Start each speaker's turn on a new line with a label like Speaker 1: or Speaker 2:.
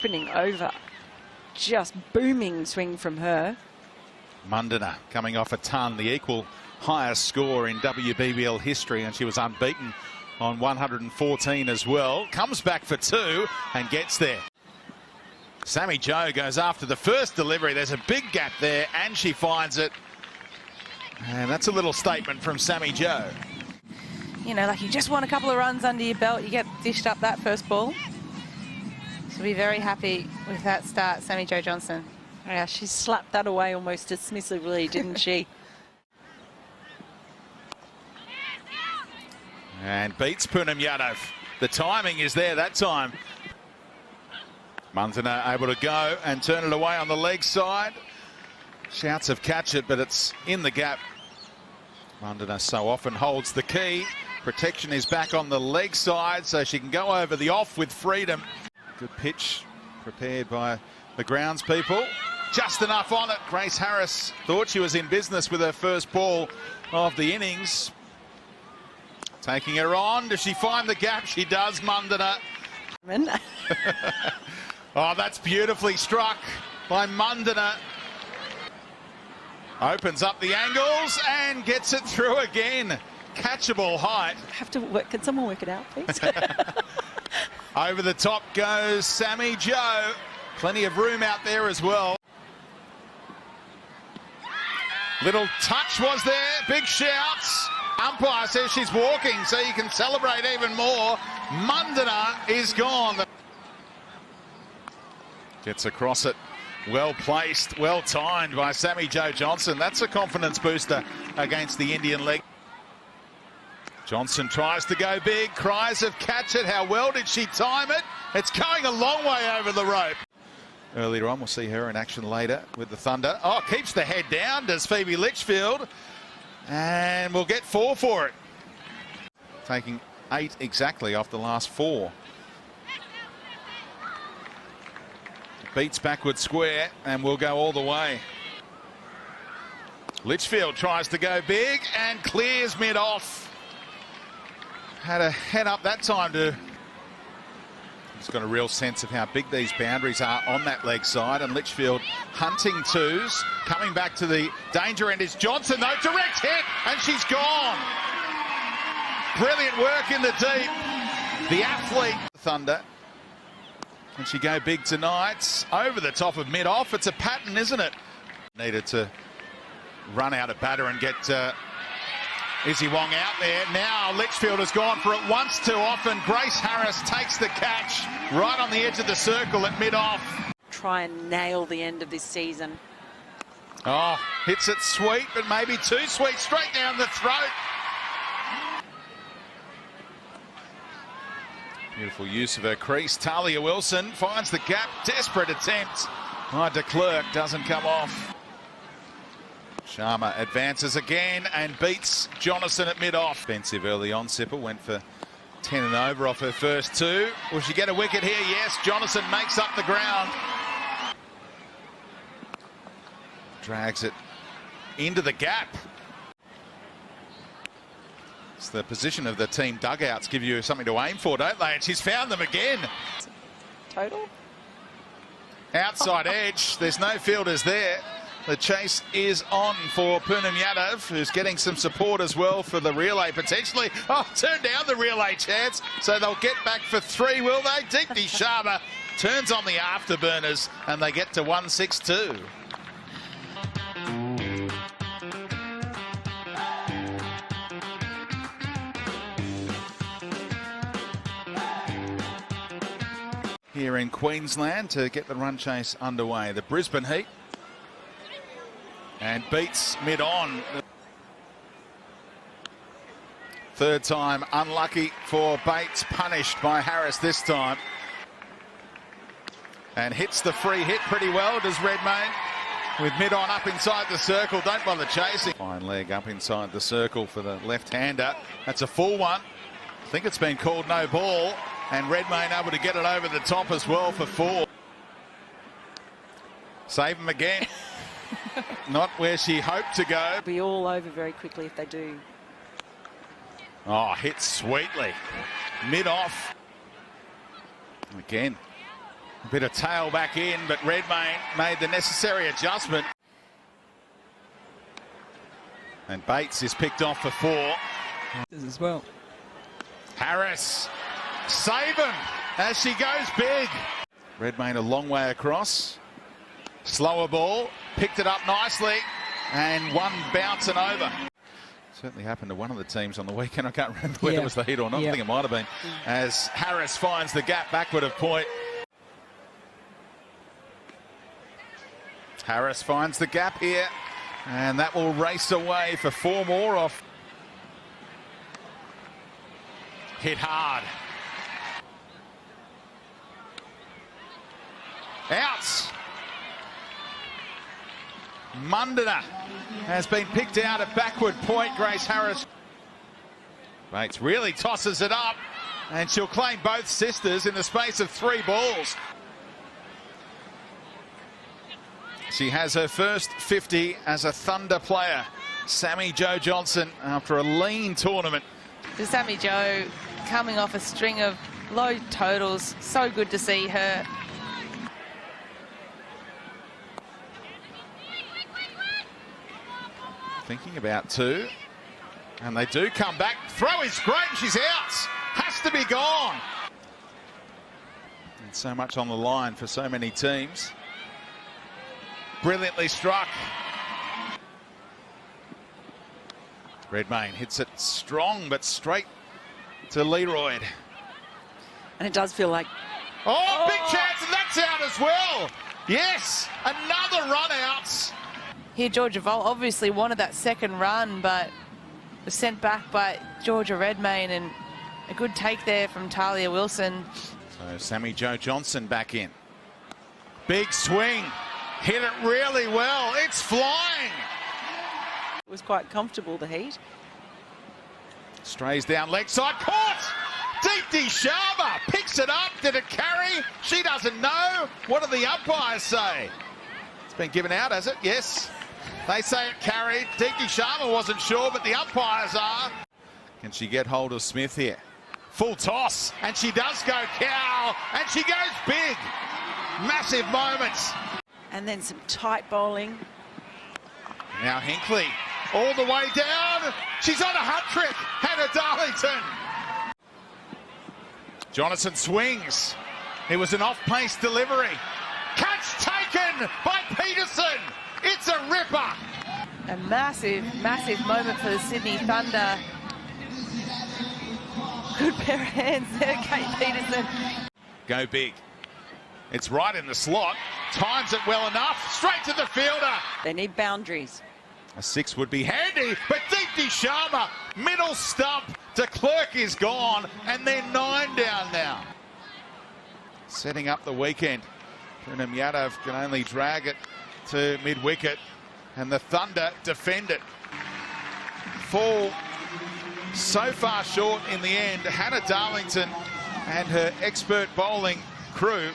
Speaker 1: Opening over. Just booming swing from her.
Speaker 2: Mundina coming off a ton, the equal highest score in WBBL history, and she was unbeaten on 114 as well. Comes back for two and gets there. Sammy Jo goes after the first delivery. There's a big gap there and she finds it. And that's a little statement from Sammy Jo.
Speaker 3: You know, like you just want a couple of runs under your belt, you get dished up that first ball. So be very happy with that start, Sammy Jo Johnson.
Speaker 1: Yeah, she slapped that away almost dismissively, didn't she?
Speaker 2: And beats Poonam Yadav. The timing is there that time. Mundina able to go and turn it away on the leg side. Shouts of catch it, but it's in the gap. Mundina so often holds the key. Protection is back on the leg side, so she can go over the off with freedom. Good pitch prepared by the grounds people. Just enough on it. Grace Harris thought she was in business with her first ball of the innings. Taking her on. Does she find the gap? She does, Mundina. Oh, that's beautifully struck by Mundina. Opens up the angles and gets it through again. Catchable height.
Speaker 1: Have to work. Can someone work it out, please?
Speaker 2: Over the top goes Sammy Jo. Plenty of room out there as well. Little touch was there. Big shouts. Umpire says she's walking, so you can celebrate even more. Mundina is gone. Gets across it. Well placed, well timed by Sammy Jo Johnson. That's a confidence booster against the Indian leg. Johnson tries to go big. Cries of catch it. How well did she time it? It's going a long way over the rope. Earlier on, we'll see her in action later with the Thunder. Oh, keeps the head down, does Phoebe Litchfield. And we'll get 4 for it. Taking 8 exactly off the last 4. Beats backward square and will go all the way. Litchfield tries to go big and clears mid-off. Had a head up that time to... He's got a real sense of how big these boundaries are on that leg side, and Litchfield hunting twos. Coming back to the danger end is Johnson, though. Direct hit, and she's gone. Brilliant work in the deep. The athlete, Thunder. Can she go big tonight? Over the top of mid-off. It's a pattern, isn't it? Needed to run out of batter and get Izzy Wong out there. Now Litchfield has gone for it once too often. Grace Harris takes the catch right on the edge of the circle at mid-off.
Speaker 1: Try and nail the end of this season.
Speaker 2: Oh, hits it sweet, but maybe too sweet. Straight down the throat. Beautiful use of her crease. Talia Wilson finds the gap. Desperate attempt. De Klerk doesn't come off. Sharma advances again and beats Jonathan at mid-off. Expensive early on. Sipple went for 10 and over off her first 2. Will she get a wicket here? Yes. Jonathan makes up the ground. Drags it into the gap. It's the position of the team dugouts give you something to aim for, don't they? And she's found them again.
Speaker 1: Total?
Speaker 2: Outside edge. There's no fielders there. The chase is on for Poonam Yadav, who's getting some support as well for the relay potentially. Oh, turn down the relay chance. So they'll get back for 3, will they? Deepti Sharma turns on the afterburners and they get to 162. Here in Queensland to get the run chase underway. The Brisbane Heat. And beats mid-on. Third time unlucky for Bates, punished by Harris this time. And hits the free hit pretty well, does Redmayne. With mid-on up inside the circle, don't bother chasing. Fine leg up inside the circle for the left-hander. That's a full one. I think it's been called no ball. And Redmayne able to get it over the top as well for 4. Save him again. Not where she hoped to go.
Speaker 1: Be all over very quickly if they do.
Speaker 2: Oh, hit sweetly. Mid-off. Again. A bit of tail back in, but Redmayne made the necessary adjustment. And Bates is picked off for 4.
Speaker 1: As well.
Speaker 2: Harris, save him as she goes big. Redmayne a long way across. Slower ball, picked it up nicely, and one bounce and over. Certainly happened to one of the teams on the weekend. I can't remember whether it was the Heat or not. I think it might have been. As Harris finds the gap backward of point. Harris finds the gap here, and that will race away for 4 more off. Hit hard. Out. Mundana has been picked out at backward point. Grace Harris. Bates really tosses it up, and she'll claim both sisters in the space of 3 balls. She has her first 50 as a Thunder player. Sammy Jo Johnson, after a lean tournament.
Speaker 3: To Sammy Jo, coming off a string of low totals. So good to see her.
Speaker 2: Thinking about 2. And they do come back. Throw is great, and she's out. Has to be gone. And so much on the line for so many teams. Brilliantly struck. Redmayne hits it strong, but straight to Leroyd.
Speaker 1: And it does feel like...
Speaker 2: Oh, big chance, and that's out as well. Yes, another run out.
Speaker 3: Here, Georgia Volt obviously wanted that second run, but was sent back by Georgia Redmayne, and a good take there from Talia Wilson.
Speaker 2: So Sammy Jo Johnson back in. Big swing. Hit it really well. It's flying.
Speaker 1: It was quite comfortable, the Heat.
Speaker 2: Strays down leg side. Caught! Deepti Sharma picks it up. Did it carry? She doesn't know. What do the umpires say? It's been given out, has it? Yes. They say it carried. Deepti Sharma wasn't sure, but the umpires are. Can she get hold of Smith here? Full toss, and she does go cow, and she goes big. Massive moments.
Speaker 1: And then some tight bowling.
Speaker 2: Now Hinkley, all the way down. She's on a hat trick. Hannah Darlington. Jonathan swings. It was an off-pace delivery. Catch taken by Peterson. It's a ripper.
Speaker 3: A massive, massive moment for the Sydney Thunder. Good pair of hands there, Kate Peterson.
Speaker 2: Go big. It's right in the slot. Times it well enough. Straight to the fielder.
Speaker 1: They need boundaries.
Speaker 2: A 6 would be handy, but Deepti Sharma, middle stump to Clerk is gone, and they're 9 down now. Setting up the weekend. Poonam Yadav can only drag it to mid-wicket, and the Thunder defend it. Fall so far short in the end. Hannah Darlington and her expert bowling crew